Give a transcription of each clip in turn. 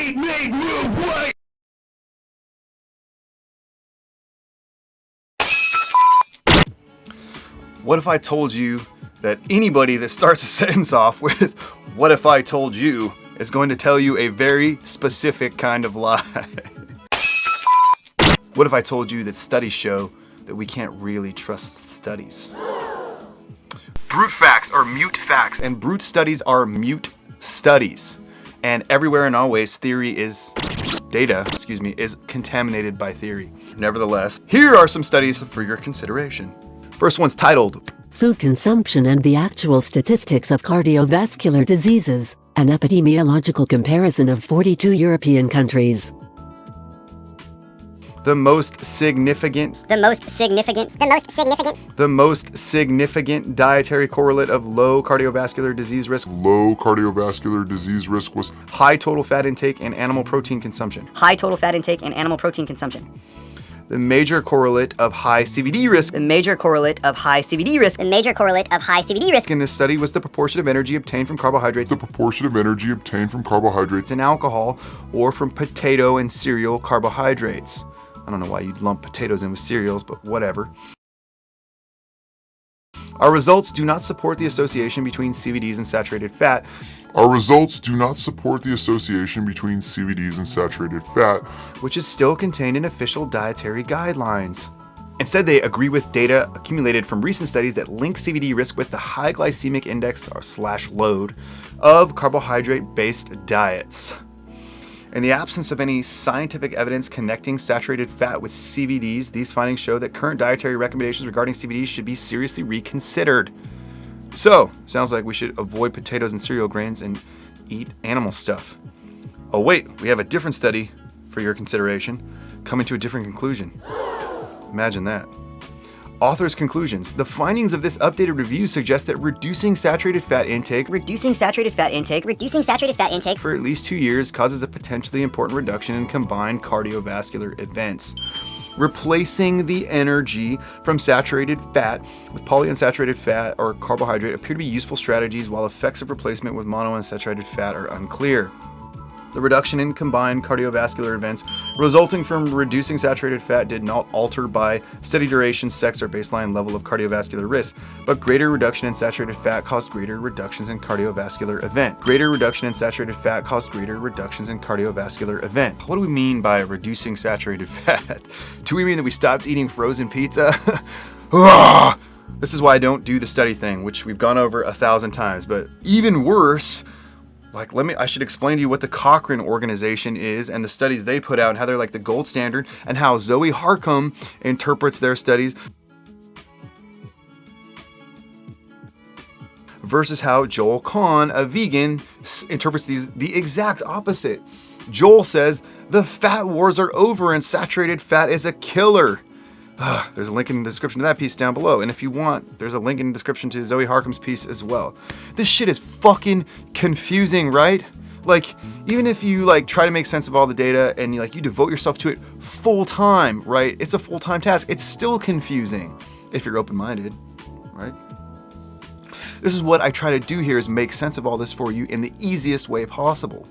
Wait, make room, wait! What if I told you that anybody that starts a sentence off with, what if I told you, is going to tell you a very specific kind of lie? What if I told you that studies show that we can't really trust studies? Brute facts are mute facts, and brute studies are mute studies. And everywhere and always, data is contaminated by theory. Nevertheless, here are some studies for your consideration. First one's titled, Food Consumption and the Actual Statistics of Cardiovascular Diseases, an epidemiological comparison of 42 European countries. The most significant dietary correlate of low cardiovascular disease risk was high total fat intake and animal protein consumption. The major correlate of high CVD risk in this study was the proportion of energy obtained from carbohydrates and alcohol, or from potato and cereal carbohydrates. I don't know why you'd lump potatoes in with cereals, but whatever. Our results do not support the association between CVDs and saturated fat. Which is still contained in official dietary guidelines. Instead, they agree with data accumulated from recent studies that link CVD risk with the high glycemic index, or /load, of carbohydrate-based diets. In the absence of any scientific evidence connecting saturated fat with CVDs, these findings show that current dietary recommendations regarding CVDs should be seriously reconsidered. So, sounds like we should avoid potatoes and cereal grains and eat animal stuff. Oh wait, we have a different study for your consideration, coming to a different conclusion. Imagine that. Author's conclusions. The findings of this updated review suggest that reducing saturated fat intake for at least 2 years causes a potentially important reduction in combined cardiovascular events. Replacing the energy from saturated fat with polyunsaturated fat or carbohydrate appear to be useful strategies, while effects of replacement with monounsaturated fat are unclear. The reduction in combined cardiovascular events resulting from reducing saturated fat did not alter by study duration, sex, or baseline level of cardiovascular risk, but greater reduction in saturated fat caused greater reductions in cardiovascular event. What do we mean by reducing saturated fat? Do we mean that we stopped eating frozen pizza? This is why I don't do the study thing, which we've gone over 1,000 times, but even worse, I should explain to you what the Cochrane organization is and the studies they put out and how they're like the gold standard, and how 𝙀𝙧𝙧𝙯 interprets their studies versus how Joel Kahn, a vegan, interprets these the exact opposite. Joel says the fat wars are over and saturated fat is a killer. There's a link in the description to that piece down below. And if you want, there's a link in the description to 𝙀𝙧𝙧𝙯's piece as well. This shit is fucking confusing, right? Even if you try to make sense of all the data and you devote yourself to it full time, right? It's a full-time task. It's still confusing if you're open-minded, right? This is what I try to do here, is make sense of all this for you in the easiest way possible.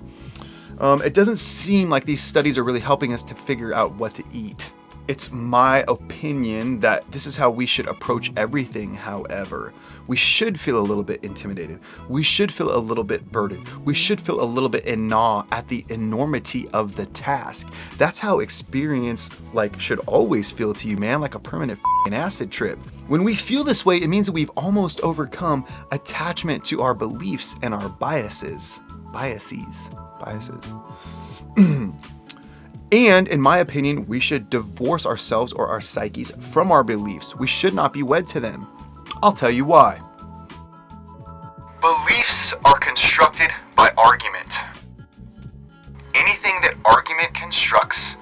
It doesn't seem like these studies are really helping us to figure out what to eat. It's my opinion that this is how we should approach everything, however. We should feel a little bit intimidated. We should feel a little bit burdened. We should feel a little bit in awe at the enormity of the task. That's how experience should always feel to you, man, like a permanent acid trip. When we feel this way, it means that we've almost overcome attachment to our beliefs and our biases. And in my opinion, we should divorce ourselves or our psyches from our beliefs. We should not be wed to them. I'll tell you why. Beliefs are constructed by argument. Anything that argument constructs,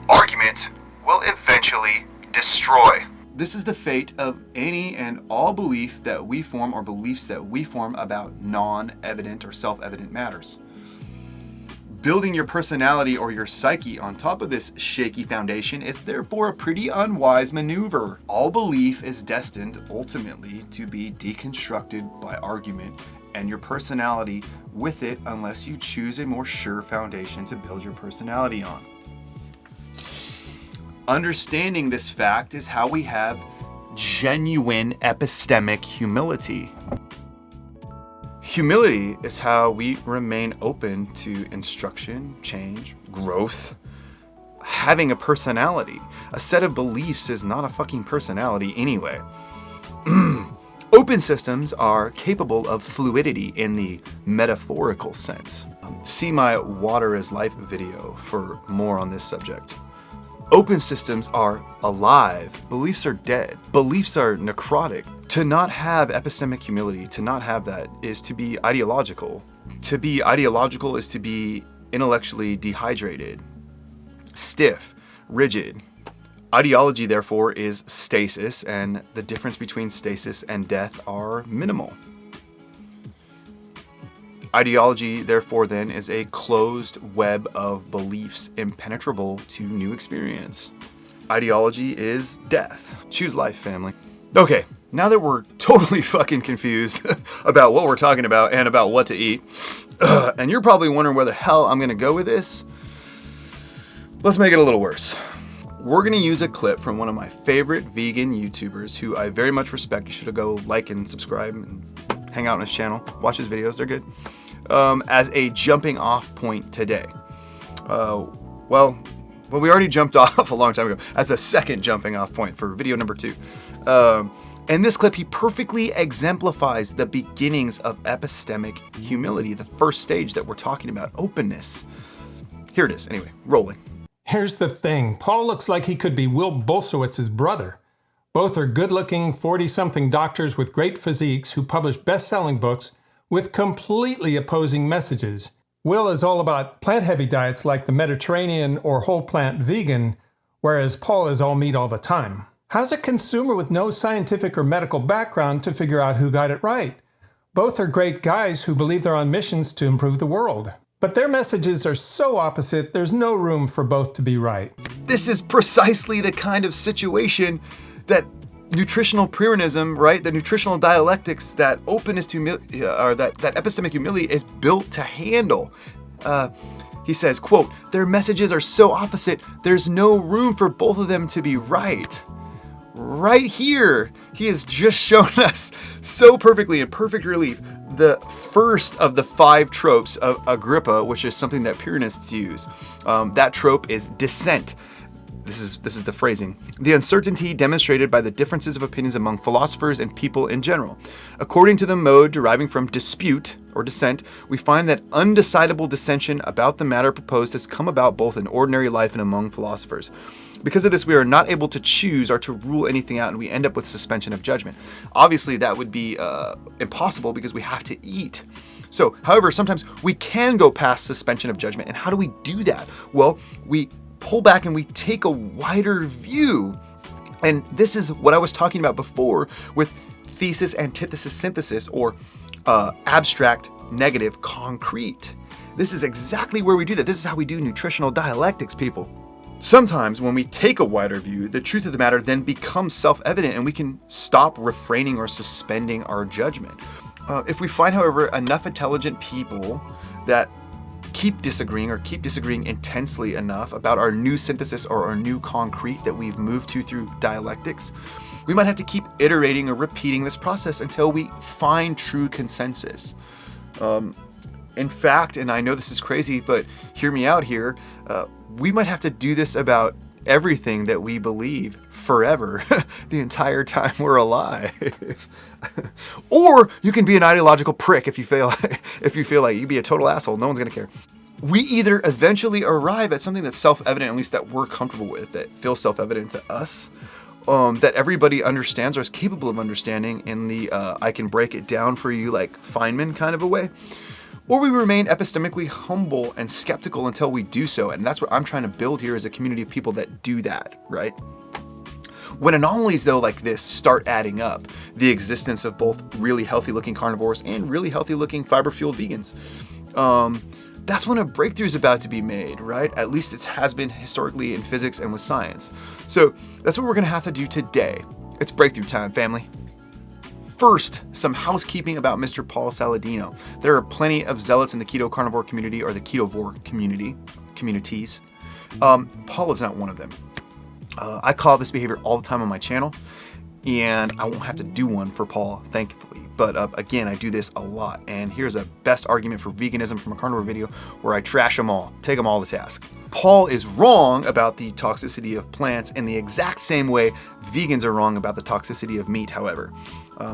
argument will eventually destroy. This is the fate of any and all belief that we form, or beliefs that we form about non-evident or self-evident matters. Building your personality or your psyche on top of this shaky foundation is therefore a pretty unwise maneuver. All belief is destined ultimately to be deconstructed by argument and your personality with it unless you choose a more sure foundation to build your personality on. Understanding this fact is how we have genuine epistemic humility. Humility is how we remain open to instruction, change, growth. Having a personality. A set of beliefs is not a fucking personality anyway. Open systems are capable of fluidity in the metaphorical sense. See my Water is Life video for more on this subject. Open systems are alive. Beliefs are dead. Beliefs are necrotic. To not have epistemic humility, to not have that, is to be ideological. To be ideological is to be intellectually dehydrated, stiff, rigid. Ideology, therefore, is stasis, and the difference between stasis and death are minimal. Ideology, therefore, then, is a closed web of beliefs impenetrable to new experience. Ideology is death. Choose life, family. Okay, now that we're totally fucking confused about what we're talking about and about what to eat, and you're probably wondering where the hell I'm gonna go with this, let's make it a little worse. We're going to use a clip from one of my favorite vegan YouTubers who I very much respect. You should go like and subscribe and hang out on his channel. Watch his videos, they're good. As a jumping off point today. Well, we already jumped off a long time ago. As a second jumping off point for video number 2. In this clip, he perfectly exemplifies the beginnings of epistemic humility, the first stage that we're talking about, openness. Here it is, anyway, rolling. Here's the thing. Paul looks like he could be 𝙃𝙧𝙧𝙩𝙯's brother. Both are good-looking 40-something doctors with great physiques who publish best-selling books with completely opposing messages. Will is all about plant-heavy diets like the Mediterranean or whole-plant vegan, whereas Paul is all meat all the time. How's a consumer with no scientific or medical background to figure out who got it right? Both are great guys who believe they're on missions to improve the world. But their messages are so opposite, there's no room for both to be right. This is precisely the kind of situation that nutritional Pyrrhonism, right? The nutritional dialectics that openness to humility, or that epistemic humility is built to handle. He says, quote, their messages are so opposite, there's no room for both of them to be right. Right here, he has just shown us so perfectly, in perfect relief, the first of the 5 tropes of Agrippa, which is something that Pyrrhonists use. That trope is dissent. This is the phrasing. The uncertainty demonstrated by the differences of opinions among philosophers and people in general. According to the mode deriving from dispute or dissent, we find that undecidable dissension about the matter proposed has come about both in ordinary life and among philosophers. Because of this, we are not able to choose or to rule anything out, and we end up with suspension of judgment. Obviously, that would be impossible because we have to eat. So, however, sometimes we can go past suspension of judgment. And how do we do that? Well, we pull back and we take a wider view. And this is what I was talking about before with thesis, antithesis, synthesis, or abstract, negative, concrete. This is exactly where we do that. This is how we do nutritional dialectics, people. Sometimes when we take a wider view, the truth of the matter then becomes self-evident and we can stop refraining or suspending our judgment. If we find, however, enough intelligent people that keep disagreeing intensely enough about our new synthesis or our new concrete that we've moved to through dialectics, we might have to keep iterating or repeating this process until we find true consensus. In fact, and I know this is crazy, but hear me out here, we might have to do this about everything that we believe forever, the entire time we're alive. Or you can be an ideological prick if you feel like you be a total asshole. No one's gonna care. We either eventually arrive at something that's self-evident, at least that we're comfortable with, that feels self-evident to us, that everybody understands or is capable of understanding in the I can break it down for you like Feynman kind of a way. Or we remain epistemically humble and skeptical until we do so. And that's what I'm trying to build here, is a community of people that do that, right? When anomalies, though, like this start adding up, the existence of both really healthy-looking carnivores and really healthy-looking fiber-fueled vegans, that's when a breakthrough is about to be made, right? At least it has been historically in physics and with science. So that's what we're going to have to do today. It's breakthrough time, family. First, some housekeeping about Mr. Paul Saladino. There are plenty of zealots in the keto carnivore community or the ketovore communities. Paul is not one of them. I call this behavior all the time on my channel, and I won't have to do one for Paul, thankfully. But again, I do this a lot. And here's a best argument for veganism from a carnivore video where I trash them all, take them all to task. Paul is wrong about the toxicity of plants in the exact same way vegans are wrong about the toxicity of meat, however.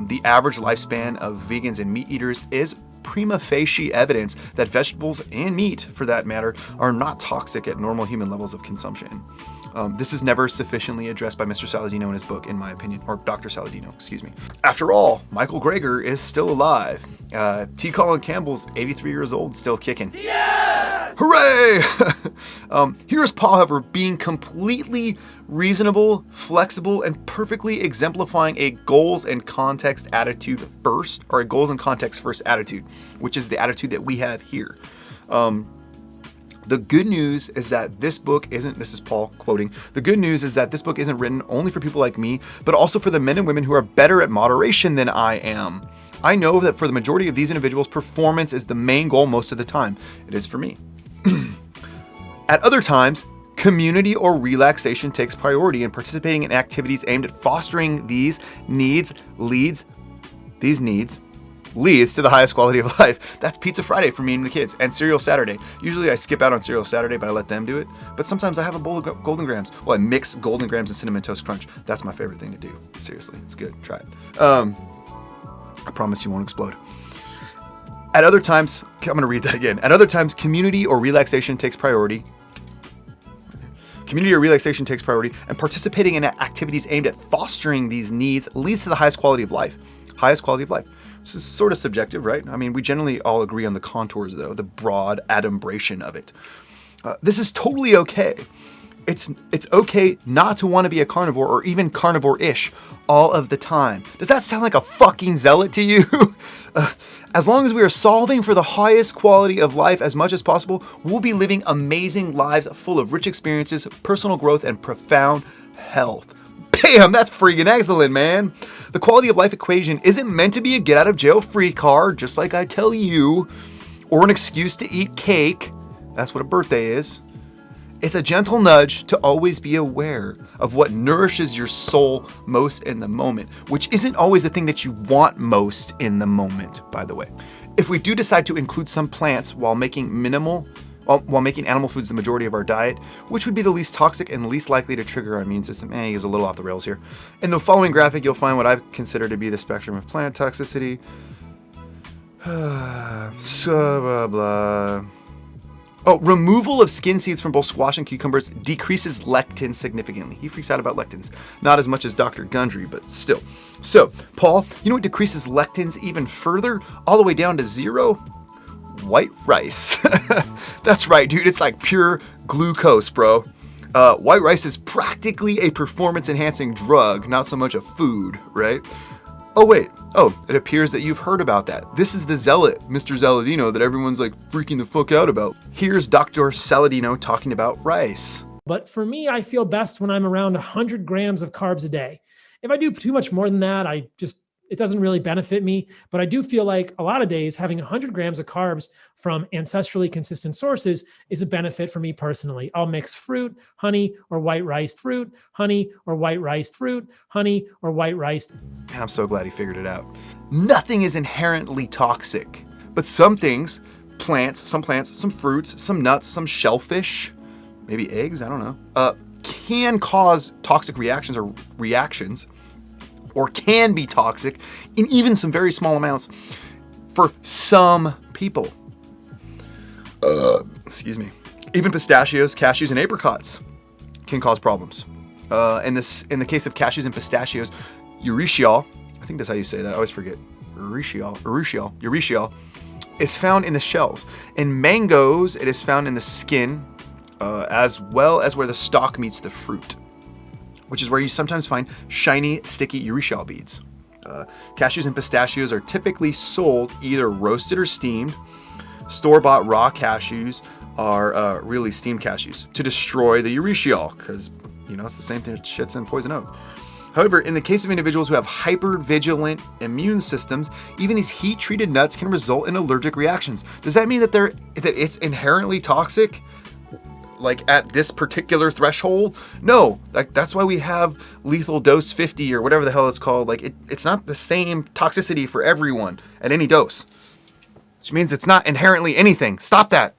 The average lifespan of vegans and meat eaters is prima facie evidence that vegetables and meat, for that matter, are not toxic at normal human levels of consumption. This is never sufficiently addressed by Mr. Saladino in his book, in my opinion, or Dr. Saladino, excuse me. After all, Michael Greger is still alive. T. Colin Campbell's 83 years old, still kicking. Yes! Hooray! Here's Paul, however, being completely reasonable, flexible, and perfectly exemplifying a goals and context attitude first, or a goals and context first attitude, which is the attitude that we have here. The good news is that this book isn't, this is Paul quoting, the good news is that this book isn't written only for people like me, but also for the men and women who are better at moderation than I am. I know that for the majority of these individuals, performance is the main goal most of the time. It is for me. At other times, community or relaxation takes priority, and participating in activities aimed at fostering these needs leads to the highest quality of life. That's Pizza Friday for me and the kids, and Cereal Saturday. Usually I skip out on Cereal Saturday, but I let them do it. But sometimes I have a bowl of Golden Grams. Well, I mix Golden Grams and Cinnamon Toast Crunch. That's my favorite thing to do. Seriously, it's good. Try it. I promise you won't explode. At other times, I'm going to read that again. At other times, community or relaxation takes priority. And participating in activities aimed at fostering these needs leads to the highest quality of life. Highest quality of life. This is sort of subjective, right? I mean, we generally all agree on the contours, though, the broad adumbration of it. This is totally okay. It's okay not to want to be a carnivore or even carnivore-ish all of the time. Does that sound like a fucking zealot to you? As long as we are solving for the highest quality of life as much as possible, we'll be living amazing lives full of rich experiences, personal growth, and profound health. Bam, that's freaking excellent, man. The quality of life equation isn't meant to be a get-out-of-jail-free card, just like I tell you, or an excuse to eat cake. That's what a birthday is. It's a gentle nudge to always be aware of what nourishes your soul most in the moment, which isn't always the thing that you want most in the moment, by the way. If we do decide to include some plants while making animal foods the majority of our diet, which would be the least toxic and least likely to trigger our immune system. He's a little off the rails here. In the following graphic, you'll find what I consider to be the spectrum of plant toxicity. Blah, blah. Oh, removal of skin seeds from both squash and cucumbers decreases lectins significantly. He freaks out about lectins. Not as much as Dr. Gundry, but still. So, Paul, you know what decreases lectins even further? All the way down to 0? White rice. That's right, dude. It's like pure glucose, bro. White rice is practically a performance-enhancing drug, not so much a food, right? Oh, wait. Oh, it appears that you've heard about that. This is the zealot, Mr. Saladino, that everyone's like freaking the fuck out about. Here's Dr. Saladino talking about rice. But for me, I feel best when I'm around 100 grams of carbs a day. If I do too much more than that, it doesn't really benefit me, but I do feel like a lot of days having 100 grams of carbs from ancestrally consistent sources is a benefit for me personally. I'll mix fruit, honey, or white rice, fruit, honey, or white rice, fruit, honey, or white rice. Man, I'm so glad he figured it out. Nothing is inherently toxic, but some things, some fruits, some nuts, some shellfish, maybe eggs, I don't know, can cause toxic reactions or can be toxic in even some very small amounts for some people. Excuse me. Even pistachios, cashews, and apricots can cause problems. In the case of cashews and pistachios, urushiol, I think that's how you say that, I always forget. Urushiol is found in the shells. In mangoes, it is found in the skin, as well as where the stalk meets the fruit, which is where you sometimes find shiny, sticky urushiol beads. Cashews and pistachios are typically sold either roasted or steamed. Store-bought raw cashews are really steamed cashews to destroy the urushiol, because, it's the same thing that shit's in poison oak. However, in the case of individuals who have hypervigilant immune systems, even these heat-treated nuts can result in allergic reactions. Does that mean that it's inherently toxic? Like at this particular threshold? No, that's why we have lethal dose 50 or whatever the hell it's called. Like it's not the same toxicity for everyone at any dose, which means it's not inherently anything. Stop that.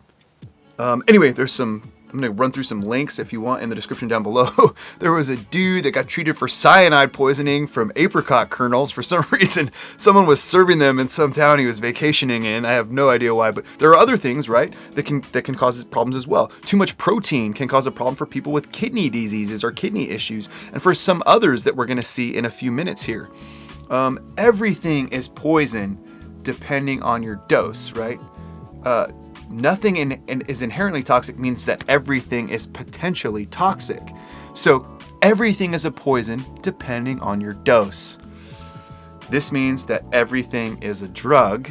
Anyway, I'm going to run through some links if you want in the description down below. There was a dude that got treated for cyanide poisoning from apricot kernels. For some reason, someone was serving them in some town he was vacationing in. I have no idea why, but there are other things, right, that can cause problems as well. Too much protein can cause a problem for people with kidney diseases or kidney issues, and for some others that we're going to see in a few minutes here. Everything is poison depending on your dose, right? Nothing is inherently toxic means that everything is potentially toxic. So everything is a poison depending on your dose. This means that everything is a drug,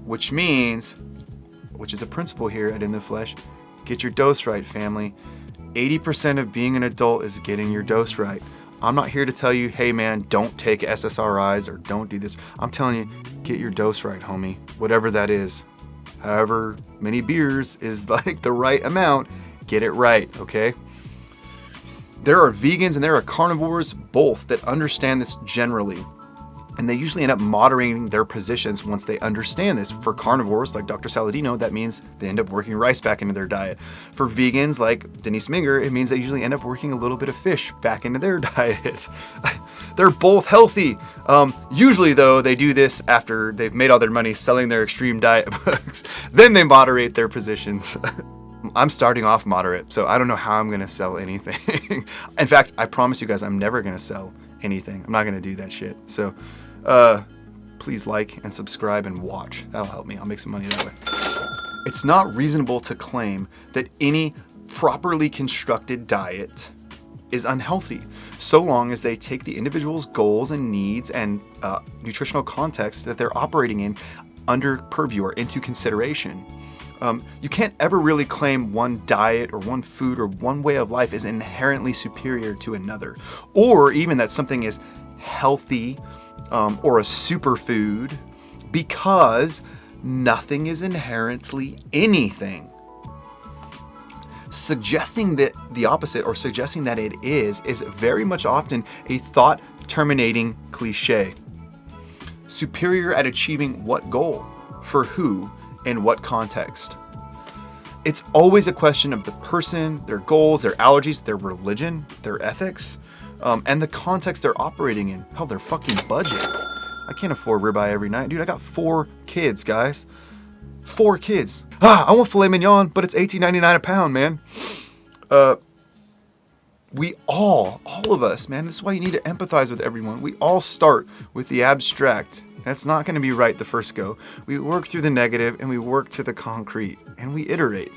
which is a principle here at In the Flesh. Get your dose right, family. 80% of being an adult is getting your dose right. I'm not here to tell you, hey man, don't take SSRIs or don't do this. I'm telling you, get your dose right, homie. Whatever that is. However many beers is like the right amount, get it right, okay? There are vegans and there are carnivores, both, that understand this generally. And they usually end up moderating their positions once they understand this. For carnivores, like Dr. Saladino, that means they end up working rice back into their diet. For vegans, like Denise Minger, it means they usually end up working a little bit of fish back into their diet. They're both healthy. Usually, though, they do this after they've made all their money selling their extreme diet books. Then they moderate their positions. I'm starting off moderate, so I don't know how I'm going to sell anything. In fact, I promise you guys I'm never going to sell anything. I'm not going to do that shit. So please like and subscribe and watch. That'll help me. I'll make some money that way. It's not reasonable to claim that any properly constructed diet is unhealthy, so long as they take the individual's goals and needs and nutritional context that they're operating in under purview or into consideration. You can't ever really claim one diet or one food or one way of life is inherently superior to another, or even that something is healthy or a superfood, because nothing is inherently anything. Suggesting that the opposite or suggesting that it is very much often a thought-terminating cliche. Superior at achieving what goal, for who, in what context. It's always a question of the person, their goals, their allergies, their religion, their ethics, and the context they're operating in. Hell, their fucking budget. I can't afford ribeye every night. Dude, I got 4 kids, guys. 4 kids. I want filet mignon, but it's $18.99 a pound, man. We all of us, man, this is why you need to empathize with everyone. We all start with the abstract. That's not going to be right the first go. We work through the negative and we work to the concrete and we iterate.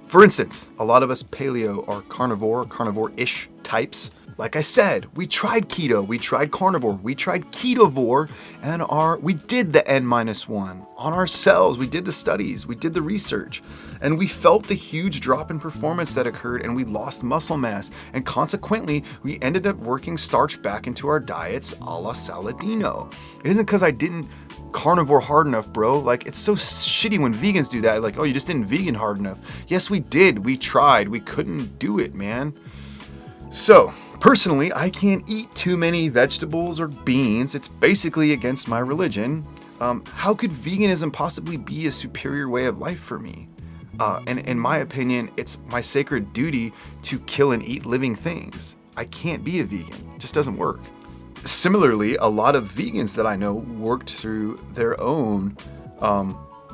For instance, a lot of us paleo are carnivore-ish types. Like I said, we tried keto, we tried carnivore, we tried ketovore, and we did the N-1 on ourselves. We did the studies, we did the research, and we felt the huge drop in performance that occurred, and we lost muscle mass, and consequently, we ended up working starch back into our diets a la Saladino. It isn't because I didn't carnivore hard enough, bro. Like, it's so shitty when vegans do that. Like, oh, you just didn't vegan hard enough. Yes, we did. We tried. We couldn't do it, man. So, personally, I can't eat too many vegetables or beans. It's basically against my religion. How could veganism possibly be a superior way of life for me? And in my opinion, it's my sacred duty to kill and eat living things. I can't be a vegan. It just doesn't work. Similarly, a lot of vegans that I know worked through their own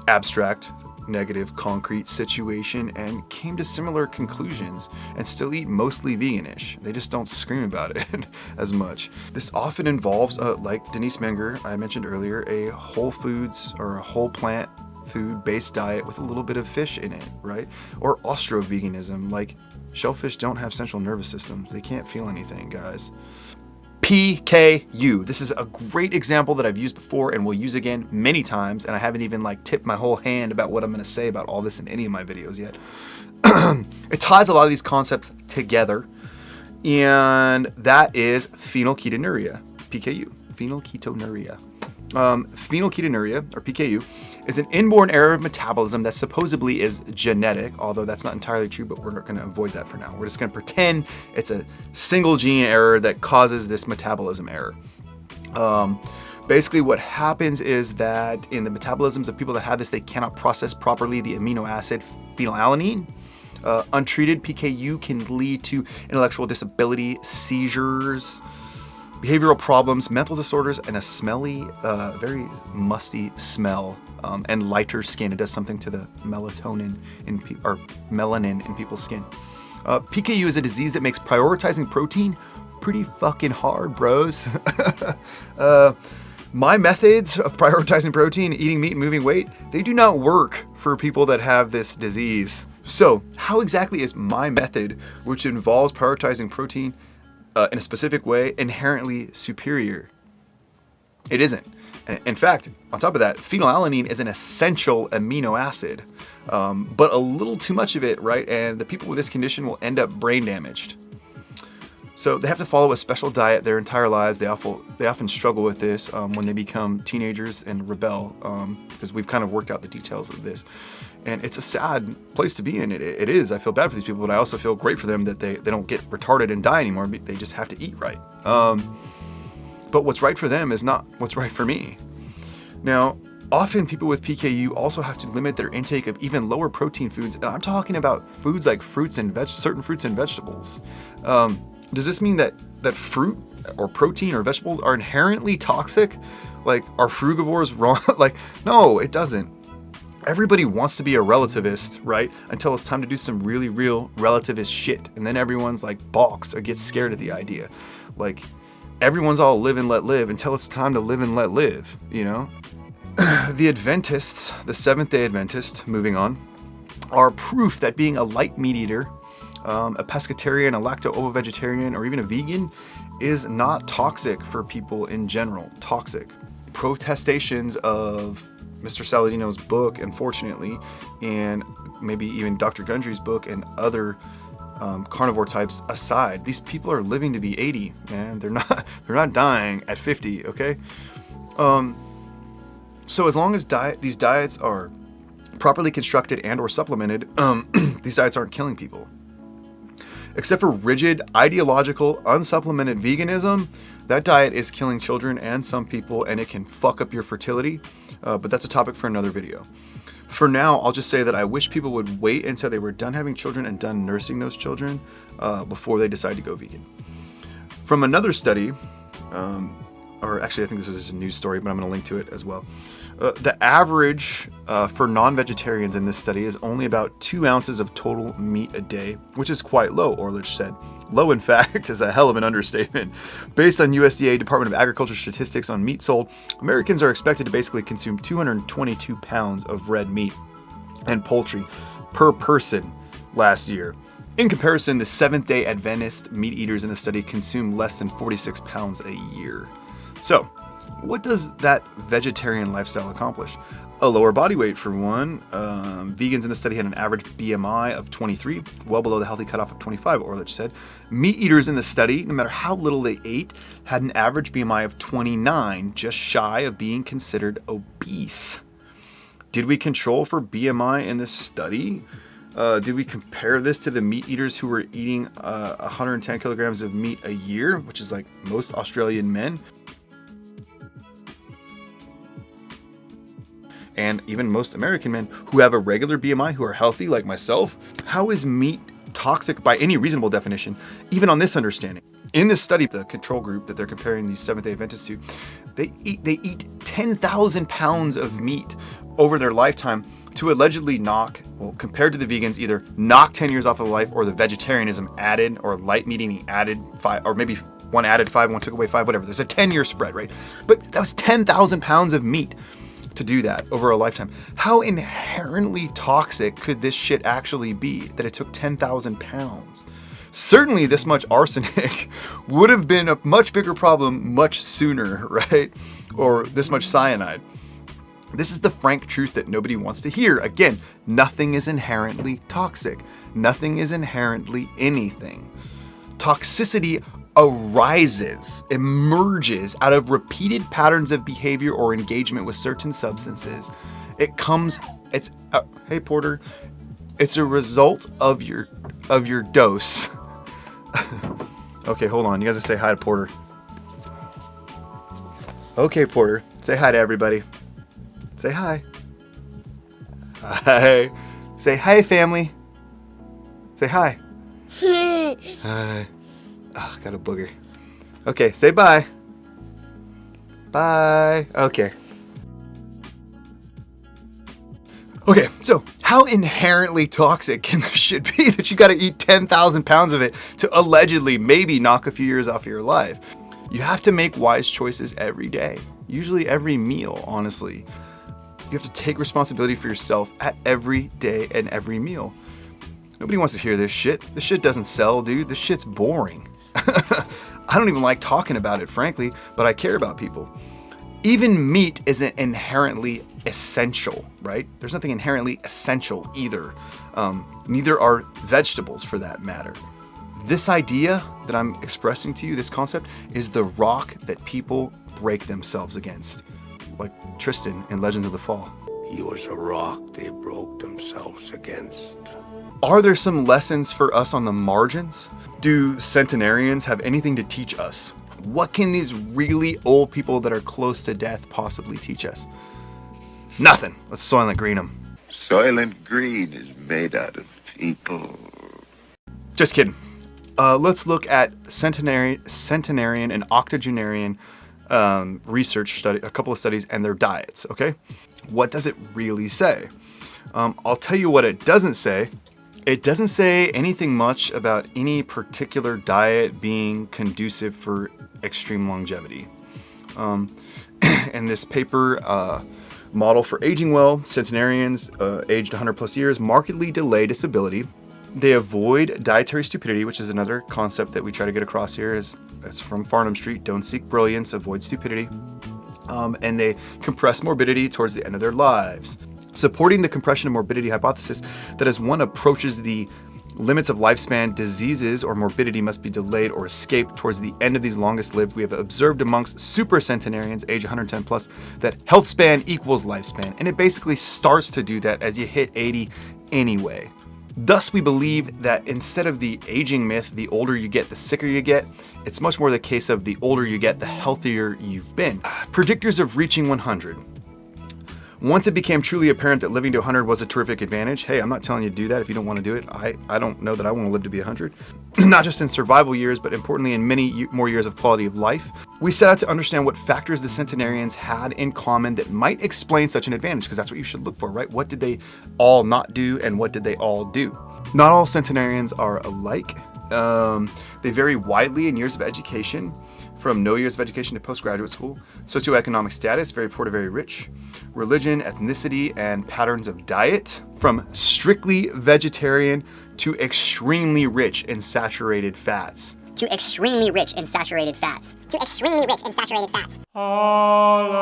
abstract, negative, concrete situation and came to similar conclusions and still eat mostly veganish. They just don't scream about it as much. This often involves, like Denise Minger, I mentioned earlier, a whole foods or a whole plant food-based diet with a little bit of fish in it, right? Or austro-veganism, like shellfish don't have central nervous systems. They can't feel anything, guys. PKU. This is a great example that I've used before and will use again many times, and I haven't even tipped my whole hand about what I'm going to say about all this in any of my videos yet. It ties a lot of these concepts together. And that is phenylketonuria, PKU, phenylketonuria. Phenylketonuria, or PKU, is an inborn error of metabolism that supposedly is genetic, although that's not entirely true, but we're going to avoid that for now. We're just going to pretend it's a single gene error that causes this metabolism error. Basically what happens is that in the metabolisms of people that have this, they cannot process properly the amino acid phenylalanine. Untreated PKU can lead to intellectual disability, seizures, behavioral problems, mental disorders, and a smelly, very musty smell, and lighter skin. It does something to the melatonin or melanin in people's skin. PKU is a disease that makes prioritizing protein pretty fucking hard, bros. My methods of prioritizing protein, eating meat, and moving weight, they do not work for people that have this disease. So how exactly is my method, which involves prioritizing protein in a specific way, inherently superior? It isn't. In fact, on top of that, phenylalanine is an essential amino acid, but a little too much of it, right? And the people with this condition will end up brain damaged. So they have to follow a special diet their entire lives. They often struggle with this when they become teenagers and rebel, because we've kind of worked out the details of this. And it's a sad place to be in. It is. I feel bad for these people, but I also feel great for them that they don't get retarded and die anymore. They just have to eat right. But what's right for them is not what's right for me. Now, often people with PKU also have to limit their intake of even lower protein foods. And I'm talking about foods like certain fruits and vegetables. Does this mean that fruit or protein or vegetables are inherently toxic? Like, are frugivores wrong? Like, no, it doesn't. Everybody wants to be a relativist, right? Until it's time to do some really real relativist shit. And then everyone's like balks or gets scared at the idea. Like, everyone's all live and let live until it's time to live and let live, you know? The Adventists, the Seventh-day Adventists, moving on, are proof that being a light meat eater, a pescatarian, a lacto-ovo-vegetarian, or even a vegan is not toxic for people in general. Toxic. Protestations of Mr. Saladino's book, unfortunately, and maybe even Dr. Gundry's book and other carnivore types aside, these people are living to be 80, man. They're not dying at 50, okay? So as long as these diets are properly constructed and or supplemented, these diets aren't killing people. Except for rigid, ideological, unsupplemented veganism, that diet is killing children and some people, and it can fuck up your fertility, but that's a topic for another video. For now, I'll just say that I wish people would wait until they were done having children and done nursing those children before they decide to go vegan. From another study, or actually I think this is a news story, but I'm going to link to it as well. The average for non-vegetarians in this study is only about 2 ounces of total meat a day, which is quite low, 𝘿𝙧𝙩 said. Low, in fact, is a hell of an understatement. Based on USDA Department of Agriculture statistics on meat sold, Americans are expected to basically consume 222 pounds of red meat and poultry per person last year. In comparison, the Seventh-day Adventist meat eaters in the study consume less than 46 pounds a year. So, what does that vegetarian lifestyle accomplish? A lower body weight, for one. Vegans in the study had an average BMI of 23, well below the healthy cutoff of 25, 𝘿𝙧𝙪 said. Meat eaters in the study, no matter how little they ate, had an average BMI of 29, just shy of being considered obese. Did we control for BMI in this study? Did we compare this to the meat eaters who were eating 110 kilograms of meat a year, which is like most Australian men? And even most American men who have a regular BMI, who are healthy like myself? How is meat toxic by any reasonable definition, even on this understanding? In this study, the control group that they're comparing these Seventh-day Adventists to, they eat 10,000 pounds of meat over their lifetime to allegedly compared to the vegans, either knock 10 years off of life, or the vegetarianism added, or light meat eating added 5, or maybe one added 5, one took away 5, whatever. There's a 10-year spread, right? But that was 10,000 pounds of meat to do that over a lifetime. How inherently toxic could this shit actually be that it took 10,000 pounds? Certainly this much arsenic would have been a much bigger problem much sooner, right? Or this much cyanide. This is the frank truth that nobody wants to hear. Again, nothing is inherently toxic. Nothing is inherently anything. Toxicity emerges out of repeated patterns of behavior or engagement with certain substances. Hey Porter, it's a result of your dose. Okay, hold on. You guys say hi to Porter. Okay, Porter, say hi to everybody. Say hi. Hi. Say hi, family. Say hi. Hi. Oh, got a booger. Okay, say bye. Bye. Okay. Okay, so how inherently toxic can this shit be that you gotta eat 10,000 pounds of it to allegedly maybe knock a few years off of your life? You have to make wise choices every day, usually every meal, honestly. You have to take responsibility for yourself at every day and every meal. Nobody wants to hear this shit. This shit doesn't sell, dude. This shit's boring. I don't even like talking about it, frankly, but I care about people. Even meat isn't inherently essential, right? There's nothing inherently essential either. Neither are vegetables, for that matter. This idea that I'm expressing to you, this concept, is the rock that people break themselves against. Like Tristan in Legends of the Fall. He was a rock they broke themselves against. Are there some lessons for us on the margins? Do centenarians have anything to teach us? What can these really old people that are close to death possibly teach us? Nothing. Let's Soylent Green them. Soylent Green is made out of people. Just kidding. Let's look at centenarian and octogenarian research study, a couple of studies, and their diets, okay? What does it really say? I'll tell you what it doesn't say. It doesn't say anything much about any particular diet being conducive for extreme longevity. In this paper, Model for Aging Well, centenarians aged 100 plus years markedly delay disability. They avoid dietary stupidity, which is another concept that we try to get across here. It's from Farnham Street. Don't seek brilliance, avoid stupidity. And they compress morbidity towards the end of their lives. Supporting the compression of morbidity hypothesis that as one approaches the limits of lifespan, diseases or morbidity must be delayed or escaped towards the end of these longest lived. We have observed amongst super centenarians age 110 plus that health span equals lifespan. And it basically starts to do that as you hit 80 anyway. Thus, we believe that instead of the aging myth, the older you get, the sicker you get, it's much more the case of the older you get, the healthier you've been. Predictors of reaching 100. Once it became truly apparent that living to 100 was a terrific advantage, hey, I'm not telling you to do that if you don't want to do it. I don't know that I want to live to be 100. Not just in survival years, but importantly in many more years of quality of life. We set out to understand what factors the centenarians had in common that might explain such an advantage, because that's what you should look for, right? What did they all not do and what did they all do? Not all centenarians are alike. They vary widely in years of education, from no years of education to postgraduate school. Socioeconomic status, very poor to very rich. Religion, ethnicity, and patterns of diet, from strictly vegetarian to extremely rich in saturated fats. To extremely rich in saturated fats. To extremely rich in saturated fats. Hallelujah,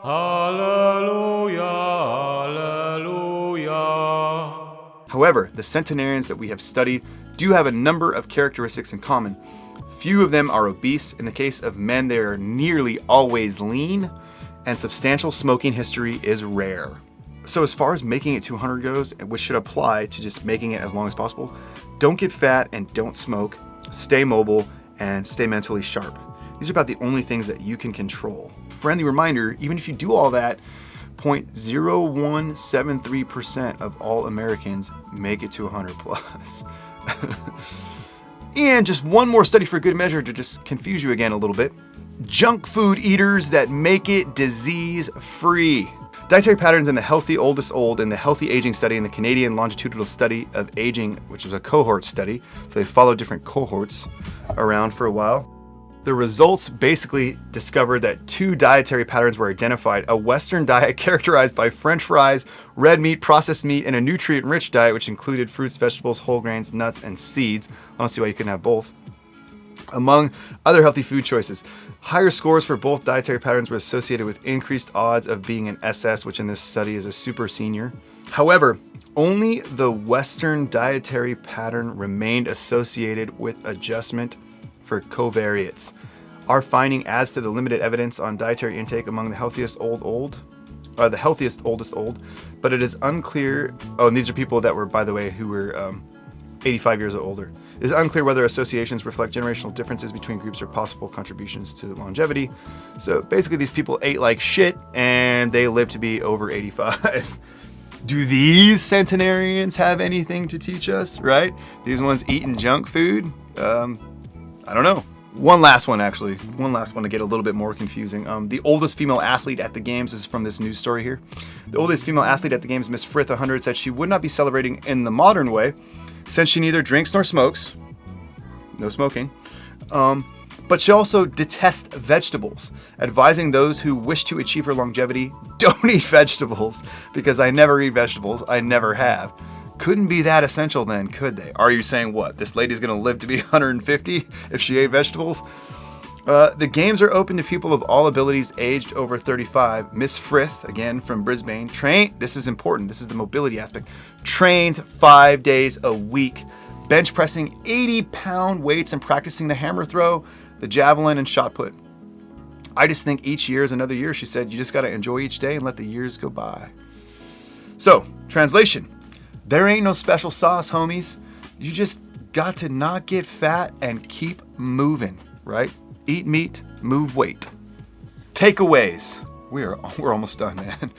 hallelujah, hallelujah. However, the centenarians that we have studied do have a number of characteristics in common. Few of them are obese. In the case of men, they are nearly always lean, and substantial smoking history is rare. So as far as making it to 100 goes, which should apply to just making it as long as possible, don't get fat and don't smoke, stay mobile, and stay mentally sharp. These are about the only things that you can control. Friendly reminder, even if you do all that, 0.0173% of all Americans make it to 100 plus. And just one more study for good measure to just confuse you again a little bit. Junk food eaters that make it disease-free. Dietary patterns in the healthy oldest old and the healthy aging study in the Canadian longitudinal study of aging, which was a cohort study. So they followed different cohorts around for a while. The results basically discovered that 2 dietary patterns were identified: a Western diet characterized by French fries, red meat, processed meat, and a nutrient-rich diet which included fruits, vegetables, whole grains, nuts, and seeds. I don't see why you couldn't have both. Among other healthy food choices, higher scores for both dietary patterns were associated with increased odds of being an SS, which in this study is a super senior. However, only the Western dietary pattern remained associated with adjustment for covariates. Our finding adds to the limited evidence on dietary intake among the healthiest oldest old, but it is unclear. Oh, and these are people that were, by the way, who were 85 years or older. It is unclear whether associations reflect generational differences between groups or possible contributions to longevity. So basically, these people ate like shit and they lived to be over 85. Do these centenarians have anything to teach us, right? These ones eating junk food? I don't know. One last one to get a little bit more confusing. The oldest female athlete at the games, this is from this news story here. The oldest female athlete at the games, Miss Frith 100, said she would not be celebrating in the modern way since she neither drinks nor smokes. No smoking. But she also detests vegetables, advising those who wish to achieve her longevity, don't eat vegetables, because I never eat vegetables. I never have. Couldn't be that essential then, could they? Are you saying what? This lady's going to live to be 150 if she ate vegetables? The games are open to people of all abilities aged over 35. Miss Frith, again from Brisbane, this is important, this is the mobility aspect, trains 5 days a week, bench pressing 80-pound weights and practicing the hammer throw, the javelin, and shot put. I just think each year is another year, she said. You just got to enjoy each day and let the years go by. So, translation. There ain't no special sauce, homies. You just got to not get fat and keep moving, right? Eat meat, move weight. Takeaways. We're almost done, man.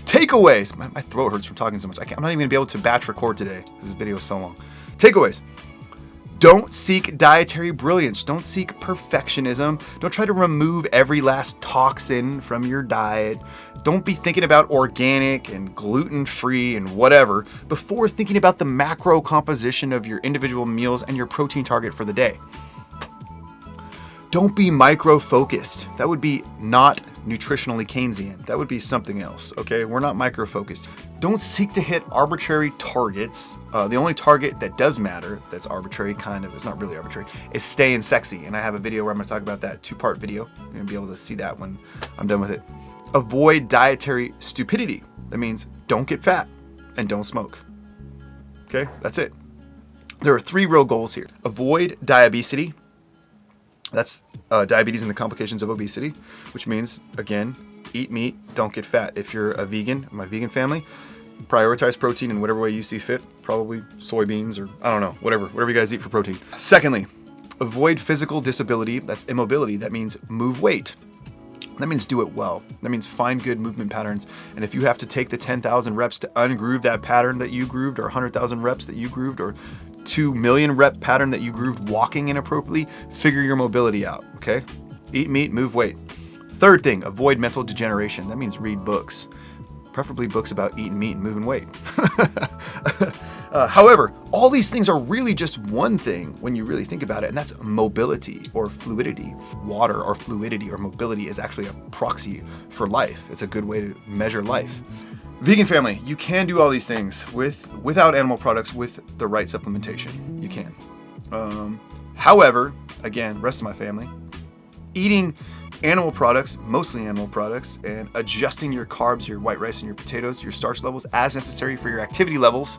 Takeaways. My throat hurts from talking so much. I'm not even going to be able to batch record today. This video is so long. Takeaways. Don't seek dietary brilliance. Don't seek perfectionism. Don't try to remove every last toxin from your diet. Don't be thinking about organic and gluten-free and whatever before thinking about the macro composition of your individual meals and your protein target for the day. Don't be micro-focused. That would be not nutritionally Keynesian. That would be something else, okay? We're not micro-focused. Don't seek to hit arbitrary targets. The only target that does matter, that's arbitrary, kind of, it's not really arbitrary, is staying sexy. And I have a video where I'm gonna talk about that, 2-part video. You're gonna be able to see that when I'm done with it. Avoid dietary stupidity. That means don't get fat and don't smoke. Okay, that's it. There are 3 real goals here. Avoid diabesity. That's diabetes and the complications of obesity, which means, again, eat meat, don't get fat. If you're a vegan, my vegan family, prioritize protein in whatever way you see fit, probably soybeans or I don't know, whatever you guys eat for protein. Secondly, avoid physical disability, that's immobility. That means move weight. That means do it well. That means find good movement patterns. And if you have to take the 10,000 reps to ungroove that pattern that you grooved, or 100,000 reps that you grooved, or 2 million rep pattern that you grooved walking inappropriately, figure your mobility out, okay? Eat meat, move weight. Third thing, avoid mental degeneration. That means read books, preferably books about eating meat and moving weight. However, all these things are really just one thing when you really think about it, and that's mobility or fluidity. Water or fluidity or mobility is actually a proxy for life. It's a good way to measure life. Vegan family, you can do all these things without animal products with the right supplementation. You can. However, again, rest of my family, eating animal products, mostly animal products, and adjusting your carbs, your white rice and your potatoes, your starch levels as necessary for your activity levels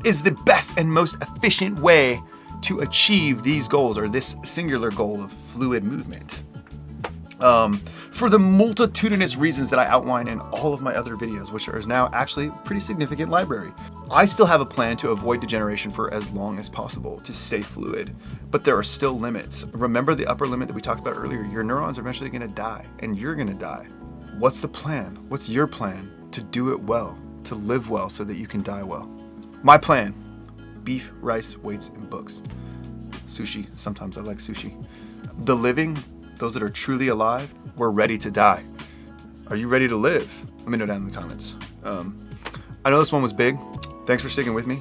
is the best and most efficient way to achieve these goals, or this singular goal of fluid movement. For the multitudinous reasons that I outline in all of my other videos, which is now actually a pretty significant library. I still have a plan to avoid degeneration for as long as possible, to stay fluid, but there are still limits. Remember the upper limit that we talked about earlier? Your neurons are eventually gonna die, and you're gonna die. What's the plan? What's your plan to do it well, to live well so that you can die well? My plan: beef, rice, weights, and books. Sushi, sometimes I like sushi. The living, those that are truly alive, we're ready to die. Are you ready to live? Let me know down in the comments. I know this one was big. Thanks for sticking with me.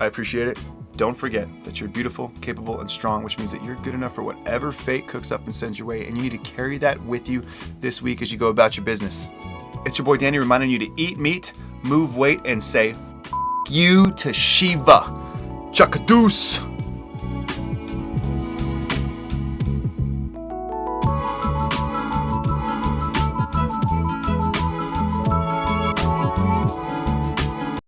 I appreciate it. Don't forget that you're beautiful, capable, and strong, which means that you're good enough for whatever fate cooks up and sends your way, and you need to carry that with you this week as you go about your business. It's your boy Danny reminding you to eat meat, move weight, and say you to Shiva. Chakadoos.